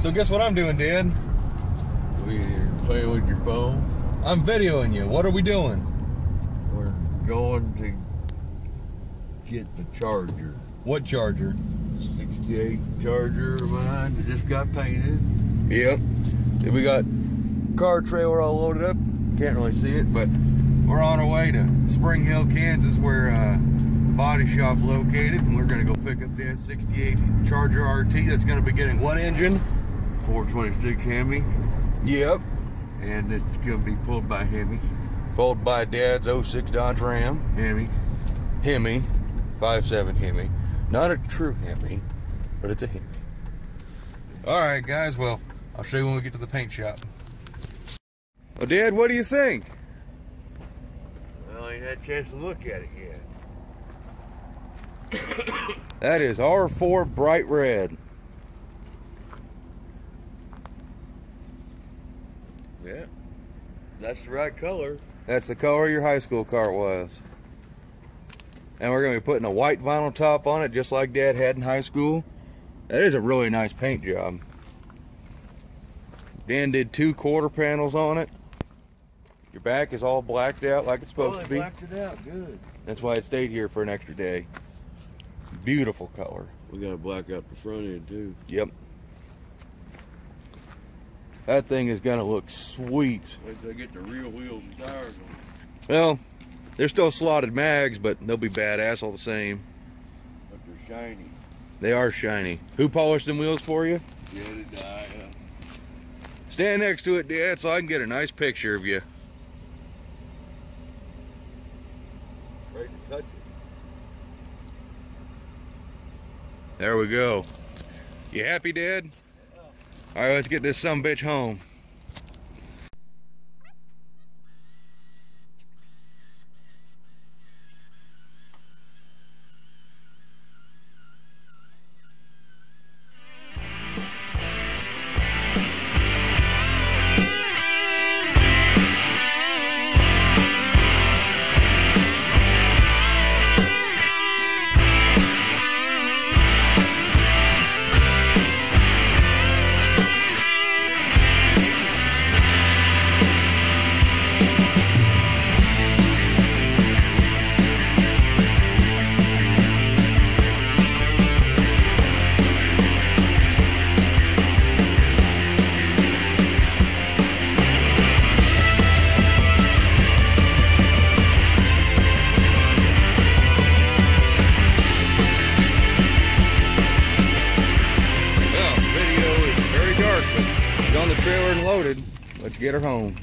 So guess what I'm doing, Dad? We're playing with your phone. I'm videoing you. What are we doing? We're going to get the charger. What charger? 68 Charger of mine that just got painted. Yep. We got car trailer all loaded up. Can't really see it, but we're on our way to Spring Hill, Kansas, where the body shop's located, and we're gonna go pick up that 68 Charger RT that's gonna be getting what engine? 426 HEMI. Yep. And it's gonna be pulled by HEMI. Pulled by Dad's 06 Dodge Ram. HEMI. HEMI. 5.7 HEMI. Not a true HEMI, but it's a HEMI. Alright guys, well, I'll show you when we get to the paint shop. Well, Dad, what do you think? Well, I ain't had a chance to look at it yet. That is R4 bright red. Yeah, that's the right color. That's the color your high school car was. And we're going to be putting a white vinyl top on it just like Dad had in high school. That is a really nice paint job. Dan did 2 quarter panels on it. Your back is all blacked out like it's supposed to be. Blacked it out, good. That's why it stayed here for an extra day. Beautiful color. We got to black out the front end too. Yep. That thing is going to look sweet. Wait till I get the real wheels and tires on it. Well, they're still slotted mags, but they'll be badass all the same. But they're shiny. They are shiny. Who polished them wheels for you? Yeah, they die. Stand next to it, Dad, so I can get a nice picture of you. Ready to touch it. There we go. You happy, Dad? Yeah. All right, let's get this sumbitch home. On the trailer and loaded. Let's get her home.